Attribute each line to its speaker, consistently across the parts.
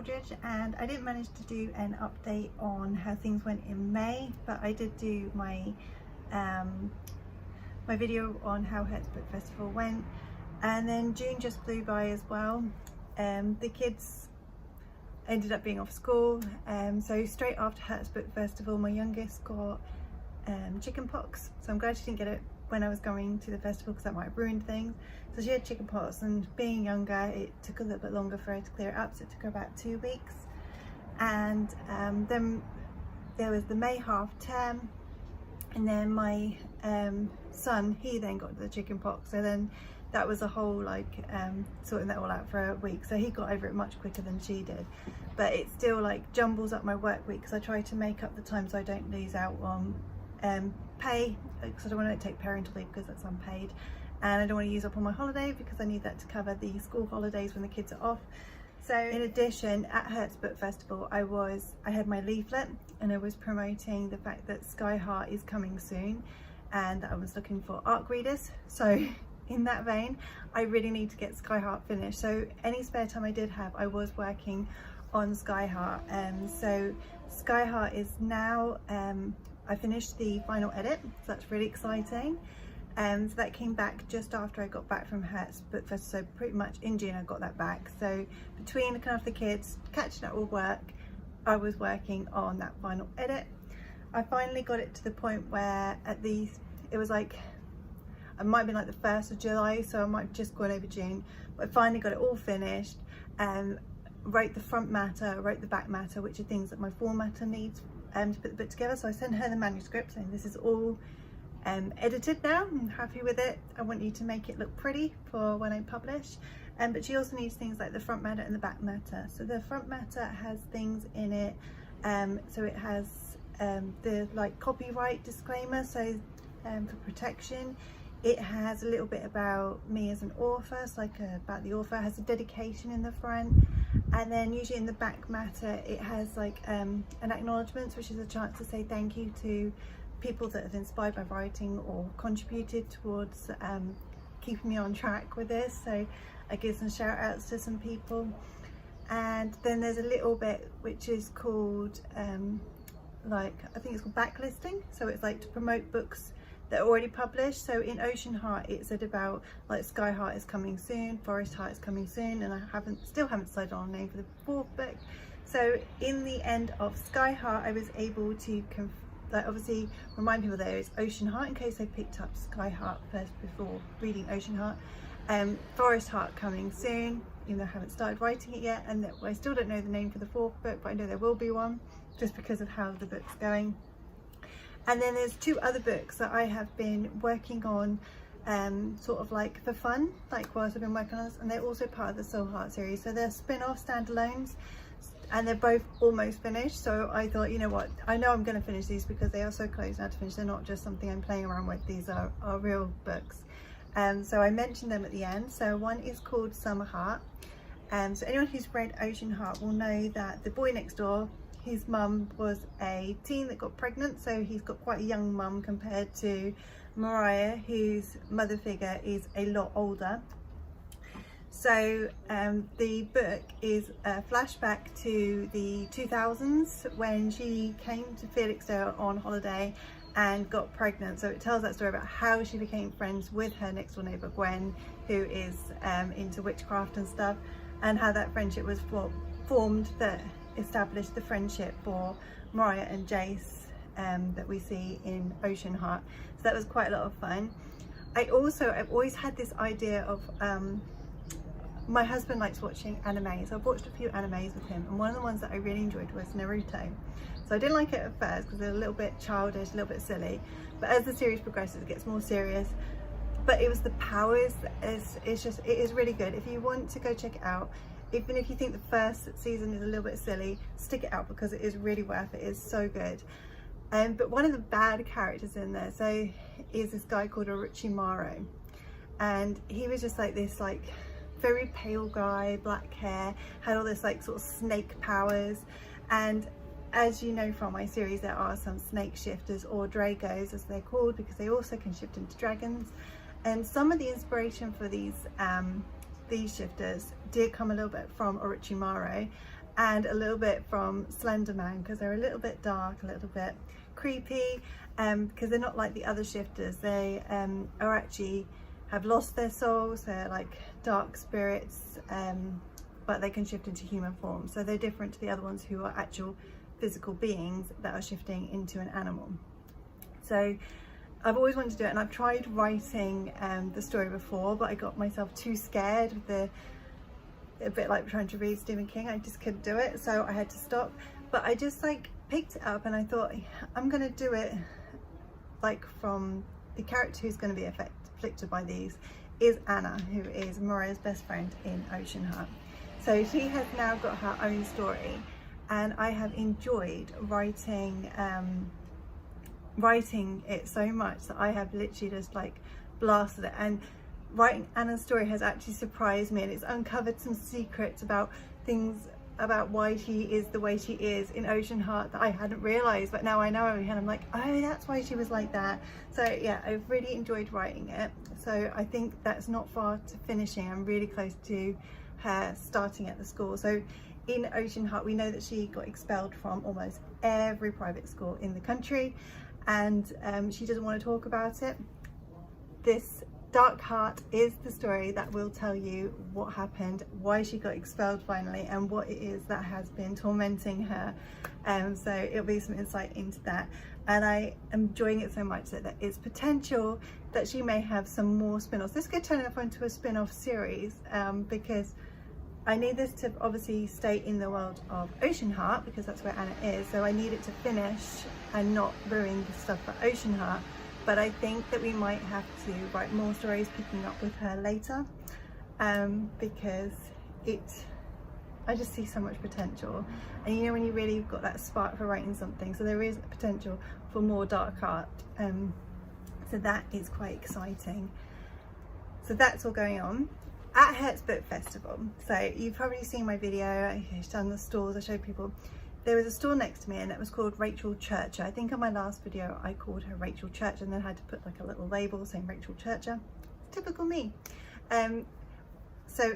Speaker 1: Aldridge, and I didn't manage to do an update on how things went in May, but I did do my my video on how Herts Book Festival went, and then June just flew by as well. The kids ended up being off school, so straight after Herts Book Festival my youngest got chicken pox, so I'm glad she didn't get it when I was going to the festival because that might have ruined things. So she had chicken pox, and being younger it took a little bit longer for her to clear it up, so it took her about 2 weeks. And then there was the May half term, and then my son, he then got the chicken pox, so then that was a whole like sorting that all out for a week, so he got over it much quicker than she did. But it still like jumbles up my work week because I try to make up the time so I don't lose out on pay, because I don't want to take parental leave because that's unpaid, and I don't want to use up all my holiday because I need that to cover the school holidays when the kids are off. So in addition, at Herts Book Festival I had my leaflet, and I was promoting the fact that Sky Heart is coming soon and that I was looking for ARC readers. So in that vein, I really need to get Sky Heart finished, so any spare time I did have I was working on Sky Heart. So Sky Heart is now I finished the final edit, so that's really exciting. So that came back just after I got back from Herts Book Festival, so pretty much in June I got that back. So between looking after the kids, catching up with work, I was working on that final edit. I finally got it to the point where it was like, it might have been like the 1st of July, so I might have just gone over June, but I finally got it all finished, and wrote the front matter, wrote the back matter, which are things that my formatter needs to put the book together. So I sent her the manuscript saying this is all edited now, I'm happy with it, I want you to make it look pretty for when I publish. But she also needs things like the front matter and the back matter. So the front matter has things in it, so it has the like copyright disclaimer, so for protection. It has a little bit about me as an author, so like about the author, it has a dedication in the front, and then usually in the back matter it has like an acknowledgement, which is a chance to say thank you to people that have inspired my writing or contributed towards keeping me on track with this. So I give some shout outs to some people. And then there's a little bit which is called like, I think it's called backlisting, so it's like to promote books that are already published. So in Ocean Heart it said about like Sky Heart is coming soon, Forest Heart is coming soon, and I still haven't decided on a name for the 4th book. So in the end of Sky Heart I was able to like obviously remind people there is Ocean Heart in case they picked up Sky Heart first before reading Ocean Heart. Forest Heart coming soon, even though I haven't started writing it yet, and I still don't know the name for the 4th book, but I know there will be one just because of how the book's going. And then there's 2 other books that I have been working on sort of like for fun, like whilst I've been working on this, and they're also part of the Soul Heart series. So they're spin-off standalones, and they're both almost finished. So I thought, you know what, I know I'm going to finish these because they are so close now to finish. They're not just something I'm playing around with, these are real books. So I mentioned them at the end. So one is called Summer Heart. So anyone who's read Ocean Heart will know that the boy next door, his mum was a teen that got pregnant, so he's got quite a young mum compared to Mariah, whose mother figure is a lot older. So the book is a flashback to the 2000s when she came to Felixstowe on holiday and got pregnant. So it tells that story about how she became friends with her next door neighbour Gwen, who is into witchcraft and stuff, and how that friendship was formed that established the friendship for Mariah and Jace that we see in Ocean Heart. So that was quite a lot of fun. I've always had this idea of my husband likes watching anime, so I've watched a few animes with him, and one of the ones that I really enjoyed was Naruto. So I didn't like it at first because they're a little bit childish, a little bit silly, but as the series progresses it gets more serious. But it was the powers, it is really good. If you want to go check it out, even if you think the first season is a little bit silly, stick it out because it is really worth it. It's so good. But one of the bad characters in there is this guy called Orochimaru, and he was just like this like very pale guy, black hair, had all this like sort of snake powers. And as you know from my series, there are some snake shifters, or dragos as they're called, because they also can shift into dragons. And some of the inspiration for these shifters did come a little bit from Orochimaru, and a little bit from Slender Man, because they're a little bit dark, a little bit creepy, because they're not like the other shifters. They are actually have lost their souls. They're like dark spirits, but they can shift into human form, so they're different to the other ones who are actual physical beings that are shifting into an animal. So I've always wanted to do it, and I've tried writing the story before, but I got myself too scared with a bit like trying to read Stephen King. I just couldn't do it, so I had to stop. But I just like picked it up and I thought, I'm gonna do it like from the character who's going to be afflicted by these is Anna, who is Mariah's best friend in Ocean Heart. So she has now got her own story, and I have enjoyed writing it so much that I have literally just like blasted it. And writing Anna's story has actually surprised me, and it's uncovered some secrets about things about why she is the way she is in Ocean Heart that I hadn't realised, but now I know, and I'm like, oh, that's why she was like that. So yeah, I've really enjoyed writing it. So I think that's not far to finishing. I'm really close to her starting at the school. So in Ocean Heart, we know that she got expelled from almost every private school in the country, and she doesn't want to talk about it. This Dark Heart is the story that will tell you what happened, why she got expelled finally, and what it is that has been tormenting her. So it'll be some insight into that, and I am enjoying it so much that there is potential that she may have some more spin-offs. This could turn up into a spin-off series, because I need this to obviously stay in the world of Ocean Heart, because that's where Anna is, so I need it to finish and not ruin the stuff for Ocean Heart. But I think that we might have to write more stories picking up with her later, because I just see so much potential. And you know, when you really got that spark for writing something, so there is potential for more Dark Heart. So that is quite exciting. So that's all going on at Herts Book Festival. So you've probably seen my video. I've done the stalls, I showed people. There was a store next to me, and it was called Rachel Churcher. I think on my last video I called her Rachel Church and then had to put like a little label saying Rachel Churcher. Typical me. So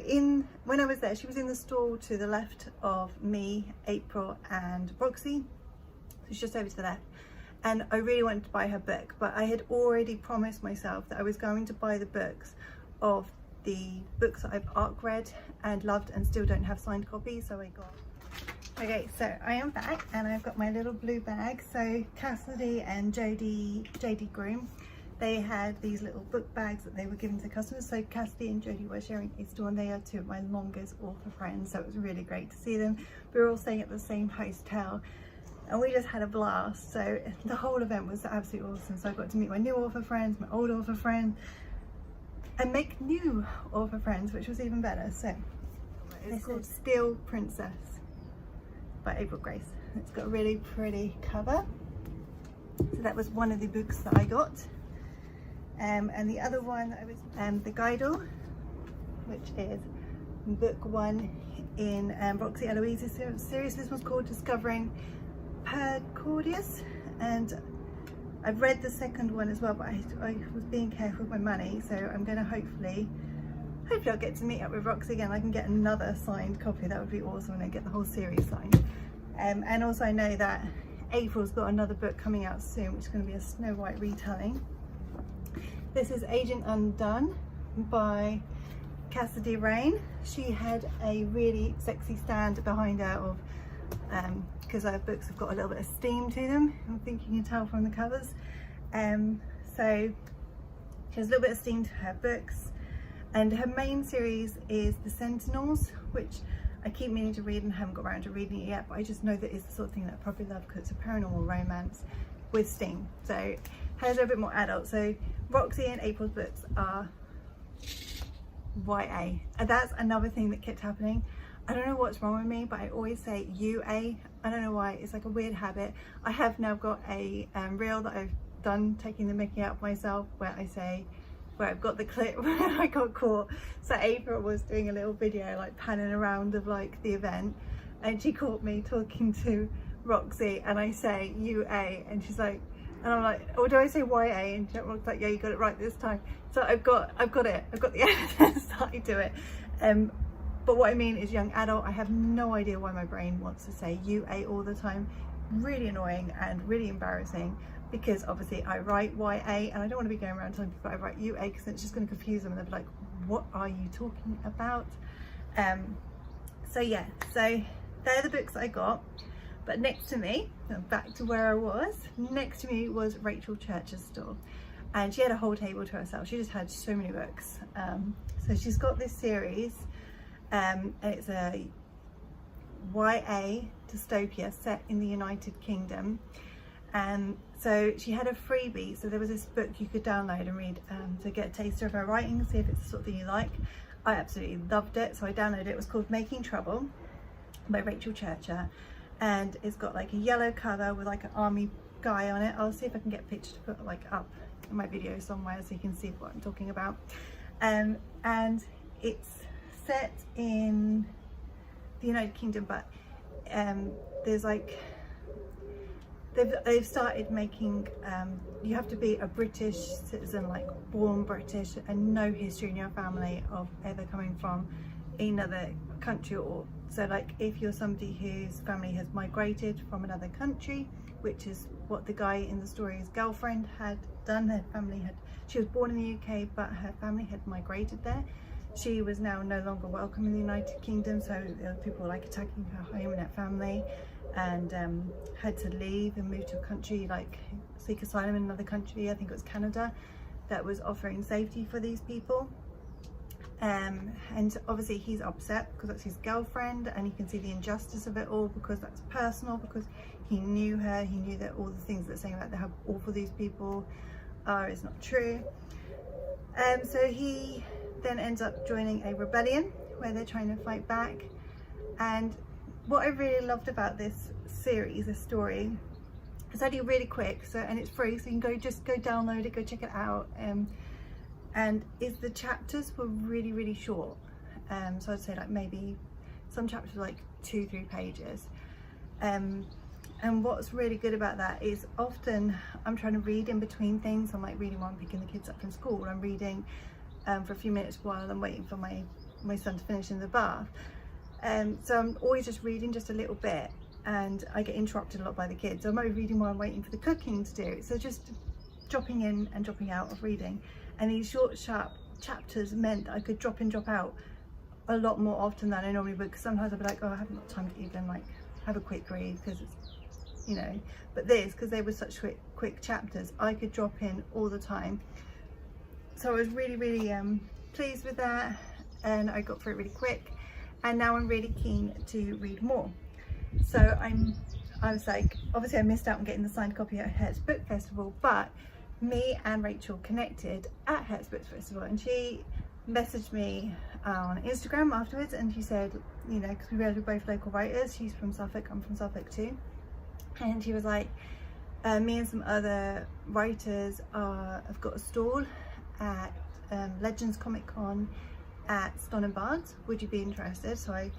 Speaker 1: when I was there, she was in the stall to the left of me, April and Roxy. She's just over to the left. And I really wanted to buy her book, but I had already promised myself that I was going to buy the books of the books that I've arc read and loved and still don't have signed copies, so I got. Okay, so I am back, and I've got my little blue bag. So Cassidy and JD Groom, they had these little book bags that they were giving to customers. So Cassidy and Jodie were sharing a store, and they are two of my longest author friends, so it was really great to see them. We were all staying at the same hotel, and we just had a blast. So the whole event was absolutely awesome. So I got to meet my new author friends, my old author friends, and make new author friends, which was even better. So it's called Steel Princess by April Grace. It's got a really pretty cover. So that was one of the books that I got. And the other one I was the Guidal, which is book one in Roxy Eloise's series. This one's called Discovering Percordius, and I've read the second one as well, but I was being careful with my money, so I'm going to hopefully I'll get to meet up with Roxy again. I can get another signed copy. That would be awesome, and I get the whole series signed. And also I know that April's got another book coming out soon, which is going to be a Snow White retelling. This is Agent Undone by Cassidy Rain. She had a really sexy stand behind her of because her books have got a little bit of steam to them. I think you can tell from the covers. So she has a little bit of steam to her books, and her main series is The Sentinels, which I keep meaning to read and haven't got around to reading it yet, but I just know that it's the sort of thing that I probably love because it's a paranormal romance with steam. So hers are a bit more adult. So Roxy and April's books are YA, and that's another thing that kept happening. I don't know what's wrong with me, but I always say UA. I don't know why, it's like a weird habit. I have now got a reel that I've done taking the mickey out of myself, where I say, where I've got the clip where I got caught. So April was doing a little video like panning around of like the event, and she caught me talking to Roxy and I say UA, and she's like, and I'm like, oh, do I say YA? And she's like, yeah, you got it right this time. So I've got the evidence that I do it. but what I mean is young adult. I have no idea why my brain wants to say UA all the time. Really annoying and really embarrassing, because obviously I write YA and I don't want to be going around telling people I write UA, because it's just going to confuse them and they'll be like, what are you talking about? So yeah, so they're the books I got. But next to me, back to where I was, next to me was Rachel Church's store, and she had a whole table to herself. She just had so many books. So she's got this series, and it's a YA dystopia set in the United Kingdom. So she had a freebie, so there was this book you could download and read to get a taster of her writing, see if it's the sort of thing you like. I absolutely loved it, so I downloaded it. It was called Making Trouble by Rachel Churcher, and it's got like a yellow cover with like an army guy on it. I'll see if I can get a picture to put like up in my video somewhere so you can see what I'm talking about. And it's set in the United Kingdom, but there's like they've started making you have to be a British citizen, like born British, and no history in your family of ever coming from another country. Or so like if you're somebody whose family has migrated from another country, which is what the guy in the story's girlfriend had done. Her family had, she was born in the UK, but her family had migrated there. She was now no longer welcome in the United Kingdom, so there were people like attacking her home and her family, and had to leave and move to a country, like seek asylum in another country. I think it was Canada, that was offering safety for these people. And obviously he's upset because that's his girlfriend, and you can see the injustice of it all, because that's personal, because he knew her, he knew that all the things that are saying about how awful these people are is not true. So he then ends up joining a rebellion where they're trying to fight back. And what I really loved about this series, this story, it's only really quick, so, and it's free, so you can just go download it, go check it out. And is the chapters were really short. So I'd say like maybe some chapters were like 2-3 pages. And what's really good about that is often I'm trying to read in between things. I'm like reading while I'm picking the kids up from school. I'm reading for a few minutes while I'm waiting for my son to finish in the bath. So I'm always just reading just a little bit, and I get interrupted a lot by the kids. So I'm always reading while I'm waiting for the cooking to do. So just dropping in and dropping out of reading. And these short, sharp chapters meant that I could drop in, drop out a lot more often than I normally would, because sometimes I'd be like, oh, I haven't got time to even like have a quick read, because it's, you know, but this, because they were such quick chapters, I could drop in all the time. So I was really pleased with that, and I got through it really quick, and now I'm really keen to read more. So I was like, obviously I missed out on getting the signed copy at Herts Book Festival, but me and Rachel connected at Herts Book Festival, and she messaged me on Instagram afterwards, and she said, you know, because we realised we're both local writers, she's from Suffolk, I'm from Suffolk too, and she was like, me and some other writers have got a stall at Legends Comic Con at Stonham, would you be interested? So I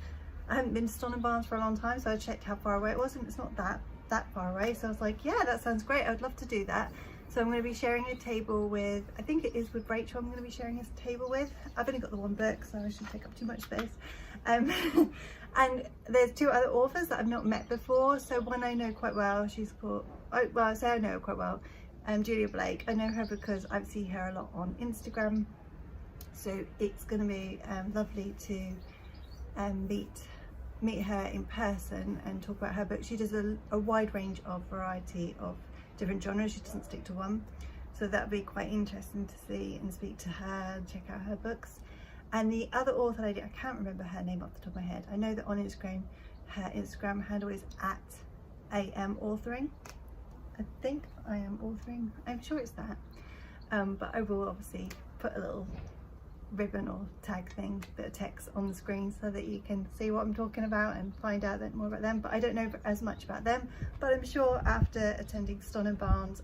Speaker 1: hadn't been to Stonham for a long time, so I checked how far away it was, and it's not that far away. So I was like, yeah, that sounds great, I'd love to do that. So I'm going to be sharing a table with, I think it is with Rachel, I'm going to be sharing this table with. I've only got the one book, so I shouldn't take up too much space. And there's 2 other authors that I've not met before. So one I know quite well, she's called, well, I say I know her quite well, Julia Blake. I know her because I see her a lot on Instagram. So it's going to be lovely to meet her in person and talk about her book. She does a wide range of variety of different genres, she doesn't stick to one, so that'd be quite interesting to see and speak to her and check out her books. And the other author lady, I can't remember her name off the top of my head. I know that on Instagram her Instagram handle is at @amauthoring. I think I am authoring, I'm sure it's that, but I will obviously put a little ribbon or tag thing, bit of text on the screen, so that you can see what I'm talking about and find out more about them. But I don't know as much about them, but I'm sure after attending Stonham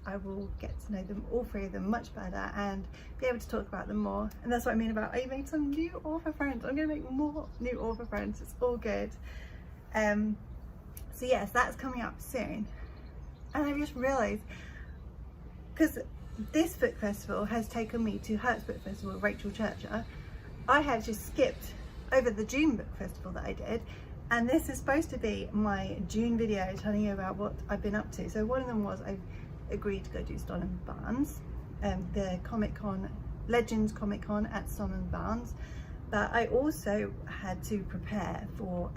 Speaker 1: I will get to know them, all 3 of them, much better, and be able to talk about them more. And that's what I mean about I made some new author friends. I'm going to make more new author friends, it's all good. So yes, that's coming up soon. And I just realised, because this book festival has taken me to Herts Book Festival with Rachel Churcher, I have just skipped over the June book festival that I did. And this is supposed to be my June video telling you about what I've been up to. So one of them was I agreed to go do Stonham Barns, the Comic-Con, Legends Comic-Con at Stonham Barns. But I also had to prepare for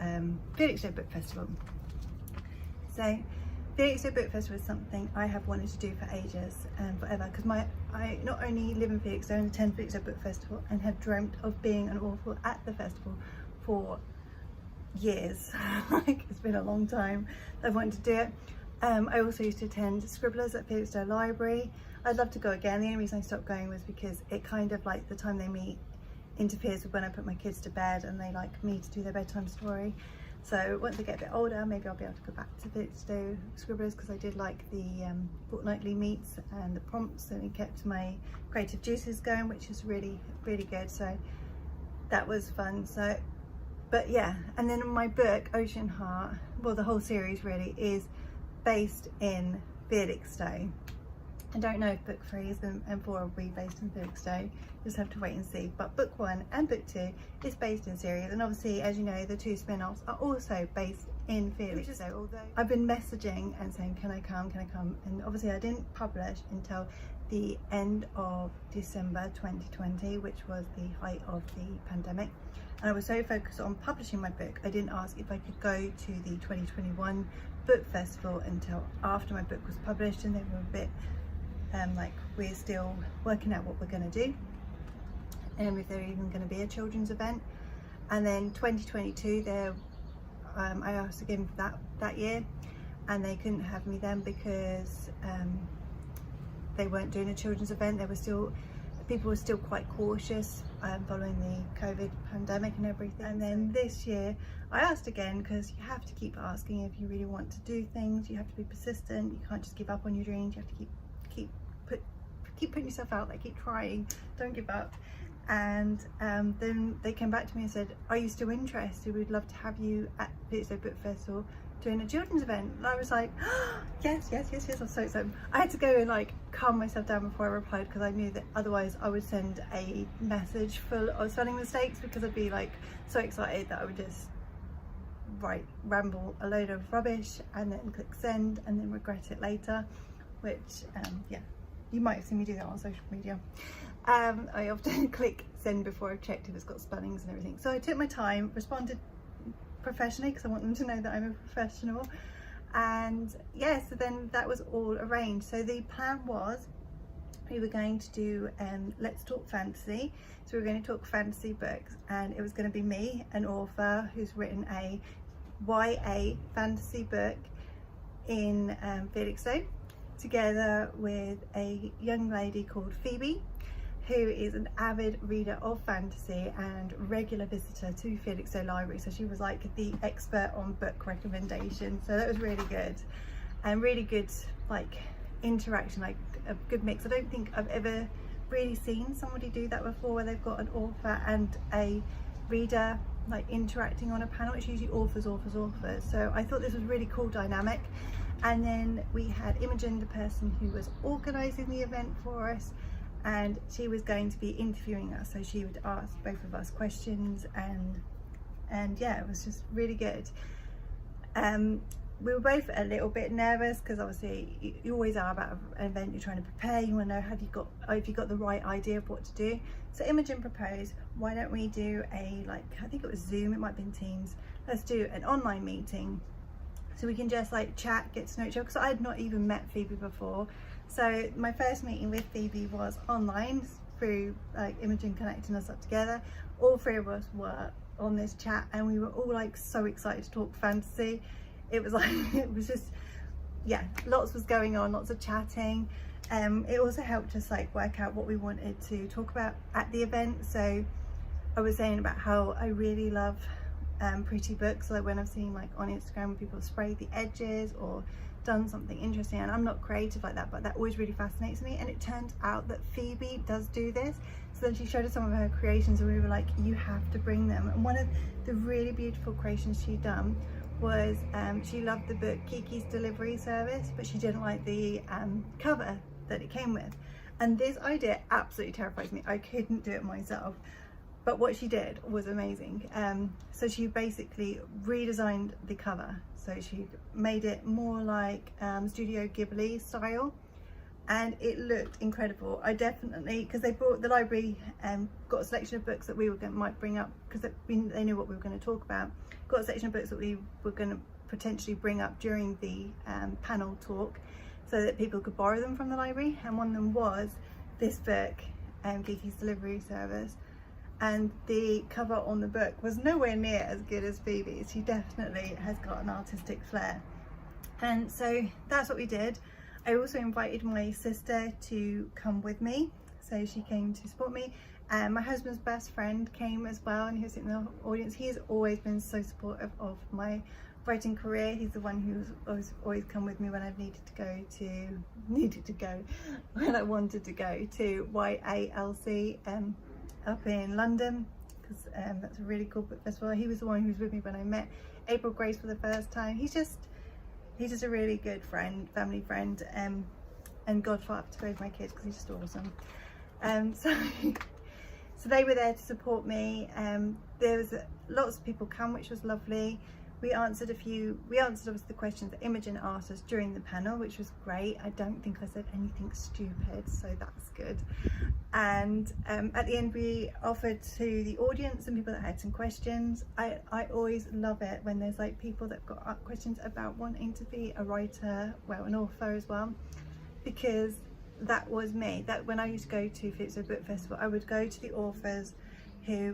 Speaker 1: Felixstowe Book Festival. So Felixstowe Book Festival is something I have wanted to do for ages and forever, because I not only live in Felixstowe and attend Felixstowe Book Festival and have dreamt of being an author at the festival for years. Like, it's been a long time that I've wanted to do it. I also used to attend Scribblers at Felixstowe Library. I'd love to go again. The only reason I stopped going was because it kind of, like, the time they meet interferes with when I put my kids to bed and they like me to do their bedtime story. So once I get a bit older, maybe I'll be able to go back to Felixstowe Scribblers, because I did like the fortnightly meets and the prompts, and it kept my creative juices going, which is really, really good. So that was fun. So, but yeah, and then my book Ocean Heart, well, the whole series really is based in Felixstowe. I don't know if book 3 and 4 will be based in Felixstowe, just have to wait and see. But book 1 and book 2 is based in series, and obviously, as you know, the 2 spin-offs are also based in Felixstowe. Although I've been messaging and saying, can I come, and obviously I didn't publish until the end of December 2020, which was the height of the pandemic. And I was so focused on publishing my book, I didn't ask if I could go to the 2021 book festival until after my book was published, and they were a bit like, we're still working out what we're going to do, and if they're even going to be a children's event. And then 2022, I asked again for that year, and they couldn't have me then because they weren't doing a children's event. People were still quite cautious following the COVID pandemic and everything. And then this year I asked again, because you have to keep asking if you really want to do things. You have to be persistent. You can't just give up on your dreams. You have to keep putting yourself out there, keep trying, don't give up. And then they came back to me and said, are you still interested? We'd love to have you at Felixstowe Book Festival doing a children's event. And I was like, oh, yes, I'm so excited. I had to go and like calm myself down before I replied, because I knew that otherwise I would send a message full of spelling mistakes, because I'd be like so excited that I would just ramble a load of rubbish and then click send and then regret it later, which yeah, you might have seen me do that on social media. I often click send before I've checked if it's got spellings and everything. So I took my time, responded professionally, because I want them to know that I'm a professional. And yeah, so then that was all arranged. So the plan was we were going to do Let's Talk Fantasy. So we were going to talk fantasy books, and it was going to be me, an author who's written a YA fantasy book in Felixstowe, together with a young lady called Phoebe, who is an avid reader of fantasy and regular visitor to Felixstowe Library. So she was like the expert on book recommendations. So that was really good, and really good like interaction, like a good mix. I don't think I've ever really seen somebody do that before, where they've got an author and a reader like interacting on a panel. It's usually authors. So I thought this was really cool dynamic. And then we had Imogen, the person who was organising the event for us, and she was going to be interviewing us, so she would ask both of us questions, and yeah, it was just really good. We were both a little bit nervous, because obviously you always are about an event. You're trying to prepare, you want to know if you got the right idea of what to do. So Imogen proposed, why don't we do a, like, I think it was Zoom, it might have been Teams, let's do an online meeting so we can just like chat, get to know each other, because I had not even met Phoebe before. So my first meeting with Phoebe was online through like Imogen connecting us up together. All 3 of us were on this chat, and we were all like so excited to talk fantasy. It was like, it was just, yeah, lots was going on, lots of chatting. It also helped us like work out what we wanted to talk about at the event. So I was saying about how I really love pretty books, like when I've seen like on Instagram people spray the edges or done something interesting, and I'm not creative like that, but that always really fascinates me. And it turned out that Phoebe does do this. So then she showed us some of her creations, and we were like, you have to bring them. And one of the really beautiful creations she'd done was she loved the book Kiki's Delivery Service, but she didn't like the cover that it came with. And this idea absolutely terrifies me. I couldn't do it myself, but what she did was amazing. So she basically redesigned the cover, so she made it more like Studio Ghibli style, and it looked incredible. I definitely, because they brought the library got a selection of books that we might bring up, because they knew what we were going to talk about, got a section of books that we were going to potentially bring up during the panel talk, so that people could borrow them from the library, and one of them was this book, Geeky's Delivery Service, and the cover on the book was nowhere near as good as Phoebe's. She definitely has got an artistic flair, and so that's what we did. I also invited my sister to come with me, so she came to support me, and my husband's best friend came as well, and he was in the audience. He's always been so supportive of my writing career. He's the one who's always come with me when I've when I wanted to go to YALC up in London, because that's a really cool book festival. He was the one who was with me when I met April Grace for the first time. He's just a really good friend, family friend, and godfather to both my kids, because he's just awesome. So they were there to support me. There was lots of people come, which was lovely. We answered obviously the questions that Imogen asked us during the panel, which was great. I don't think I said anything stupid, so that's good. And at the end, we offered to the audience and people that had some questions. I always love it when there's like people that got questions about wanting to be a writer, well, an author as well, because that was me. That when I used to go to Felixstowe Book Festival, I would go to the authors who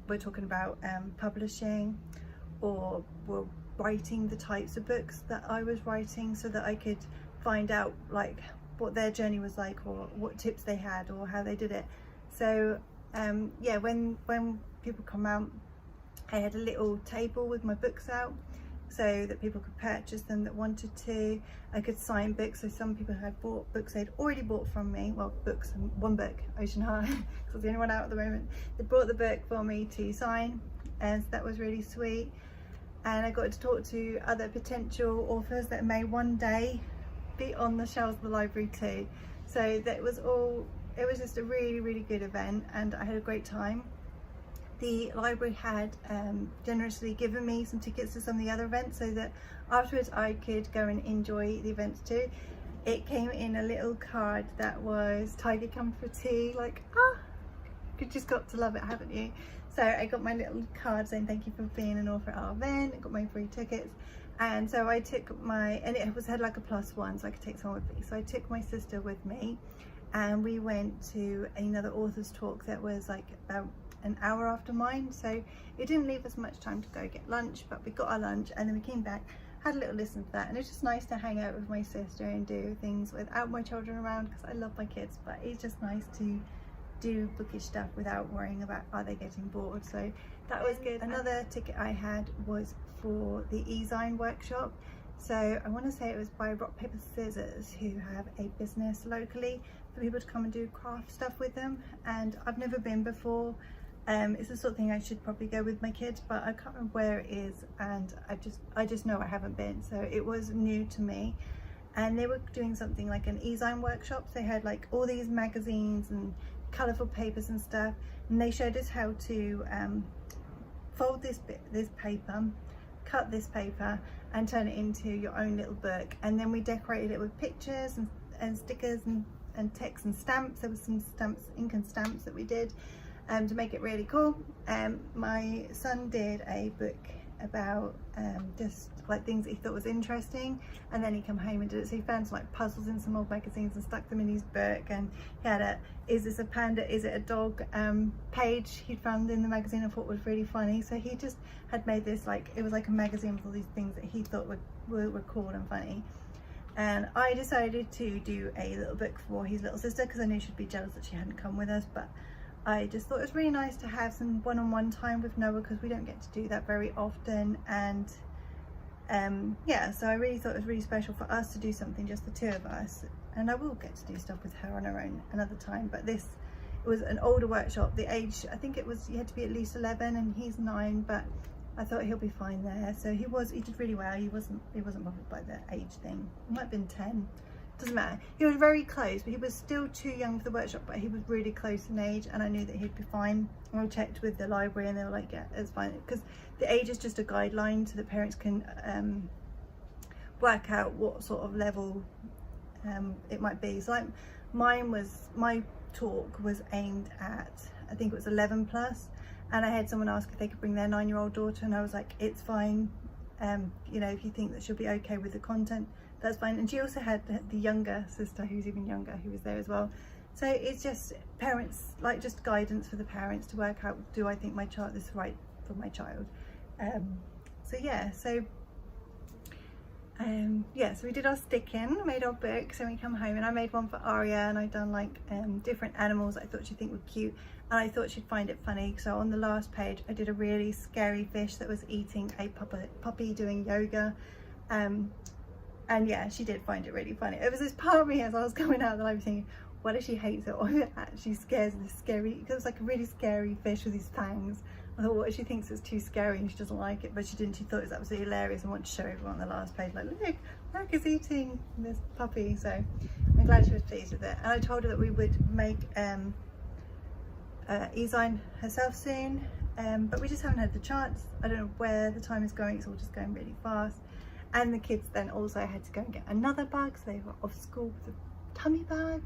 Speaker 1: were talking about publishing, or were writing the types of books that I was writing, so that I could find out like what their journey was like, or what tips they had, or how they did it. So yeah, when people come out, I had a little table with my books out, so that people could purchase them that wanted to. I could sign books, so some people had bought books they'd already bought from me, well, books, and one book, Ocean Heart, because I was the only one out at the moment. They brought the book for me to sign, and so that was really sweet. And I got to talk to other potential authors that may one day be on the shelves of the library too. So that was it was just a really, really good event, and I had a great time. The library had generously given me some tickets to some of the other events, so that afterwards I could go and enjoy the events too. It came in a little card that was Tiger come for tea, like, you just got to love it, haven't you? So I got my little card saying thank you for being an author at our event. I got my free tickets, and so I took and it had like a +1, so I could take someone with me. So I took my sister with me, and we went to another author's talk that was like about an hour after mine. So it didn't leave us much time to go get lunch, but we got our lunch, and then we came back, had a little listen to that, and it's just nice to hang out with my sister and do things without my children around, because I love my kids, but it's just nice to do bookish stuff without worrying about are they getting bored. So that was good. Another ticket I had was for the e-zine workshop. So I want to say it was by Rock Paper Scissors, who have a business locally for people to come and do craft stuff with them, and I've never been before. It's the sort of thing I should probably go with my kids, but I can't remember where it is, and I just know I haven't been, so it was new to me. And they were doing something like an e-zine workshop. So they had like all these magazines and colourful papers and stuff, and they showed us how to fold this paper, cut this paper, and turn it into your own little book. And then we decorated it with pictures and stickers and text and stamps. There was some stamps, ink and stamps that we did to make it really cool. My son did a book about just like things that he thought was interesting, and then he came home and did it. So he found some like puzzles in some old magazines and stuck them in his book, and he had a "is this a panda, is it a dog" page he'd found in the magazine and thought was really funny. So he just had made this, like, it was like a magazine with all these things that he thought were cool and funny. And I decided to do a little book for his little sister, because I knew she'd be jealous that she hadn't come with us, but I just thought it was really nice to have some one-on-one time with Noah, because we don't get to do that very often. And yeah, so I really thought it was really special for us to do something, just the two of us. And I will get to do stuff with her on her own another time, but it was an older workshop. The age, I think it was, you had to be at least 11, and he's 9, but I thought he'll be fine there. So he did really well. He wasn't bothered by the age thing. He might have been 10, doesn't matter. He was very close, but he was still too young for the workshop, but he was really close in age, and I knew that he'd be fine. And I checked with the library and they were like, yeah, it's fine, because the age is just a guideline so that parents can work out what sort of level it might be. So like my talk was aimed at, I think it was 11 plus, and I had someone ask if they could bring their 9-year-old daughter, and I was like, it's fine, you know, if you think that she'll be okay with the content, that's fine. And she also had the younger sister who's even younger who was there as well. So it's just parents, like, just guidance for the parents to work out, do I think my child, this is right for my child? So yeah, so we did our sticking, made our books, and we come home, and I made one for Aria, and I'd done like different animals I thought she'd think were cute, and I thought she'd find it funny. So on the last page I did a really scary fish that was eating a puppy doing yoga, and yeah, she did find it really funny. It was this part of me as I was going out that I was thinking, what if she hates it, or if it actually scares this scary, because it was like a really scary fish with these fangs. I thought, what if she thinks it's too scary and she doesn't like it? But she didn't. She thought it was absolutely hilarious and wanted to show everyone on the last page, like, look, it's eating this puppy. So I'm glad she was pleased with it. And I told her that we would make e-sign herself soon, but we just haven't had the chance. I don't know where the time is going. It's all just going really fast. And the kids then also had to go and get another bug, so they were off school with a tummy bug.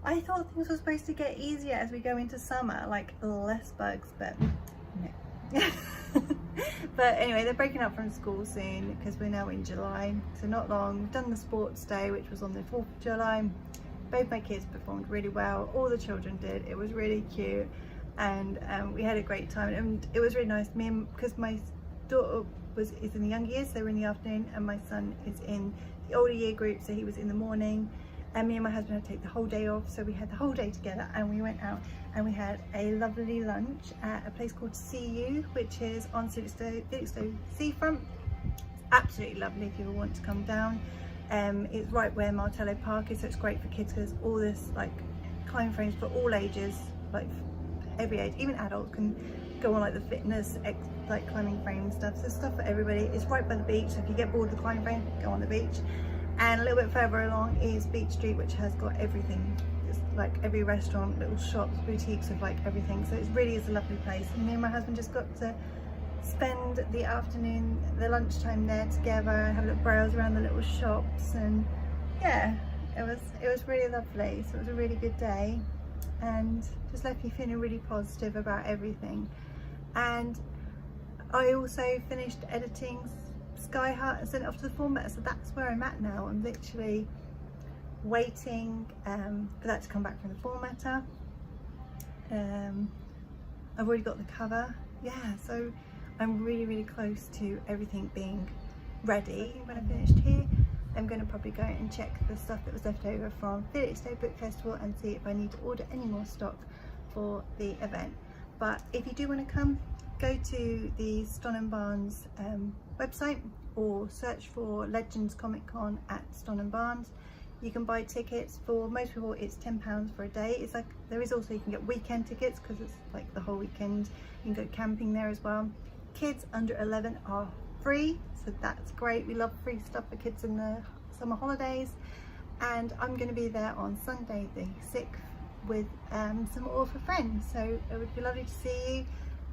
Speaker 1: I thought things were supposed to get easier as we go into summer, like less bugs, but no. But anyway, they're breaking up from school soon because we're now in July, so not long. We've done the sports day, which was on the 4th of July. Both my kids performed really well. All the children did. It was really cute, and we had a great time. And it was really nice. Because my daughter is in the young years, so they were in the afternoon, and my son is in the older year group, so he was in the morning. And me and my husband had to take the whole day off, so we had the whole day together, and we went out and we had a lovely lunch at a place called CU, which is on Felixstowe seafront. It's absolutely lovely if you ever want to come down. It's right where Martello Park is, so it's great for kids because there's all this like climb frames for all ages, like every age, even adults can go on like the fitness like climbing frame stuff. So there's stuff for everybody. It's right by the beach, so if you get bored of the climbing frame, go on the beach. And a little bit further along is Beach Street, which has got everything. It's like every restaurant, little shops, boutiques of like everything. So it really is a lovely place. And me and my husband just got to spend the afternoon, the lunchtime there together, and have a little browse around the little shops. And yeah, it was really lovely. So it was a really good day, and just left me feeling really positive about everything. And I also finished editing Sky Heart and sent it off to the formatter, so that's where I'm at now. I'm literally waiting for that to come back from the formatter. I've already got the cover, yeah, so I'm really close to everything being ready. When I finished here, I'm going to probably go and check the stuff that was left over from Felixstowe Book Festival and see if I need to order any more stock for the event. But if you do want to come, go to the Stonham Barnes website or search for Legends Comic Con at Stonham Barnes. You can buy tickets. For most people it's £10 for a day. It's like, there is also, you can get weekend tickets because it's like the whole weekend. You can go camping there as well. Kids under 11 are free, so that's great. We love free stuff for kids in the summer holidays. And I'm going to be there on Sunday the 6th with some author friends, so it would be lovely to see you.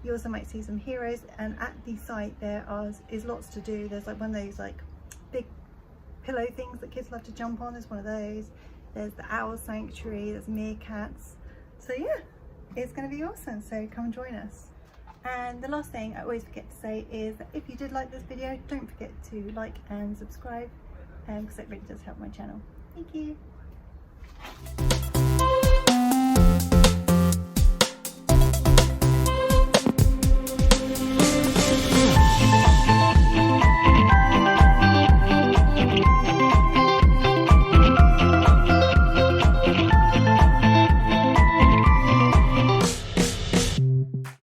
Speaker 1: You also might see some heroes, and at the site there is lots to do. There's like one of those like big pillow things that kids love to jump on. There's one of those. There's the owl sanctuary, there's meerkats. So yeah, it's going to be awesome, so come join us. And the last thing I always forget to say is that if you did like this video, don't forget to like and subscribe, because it really does help my channel. Thank you.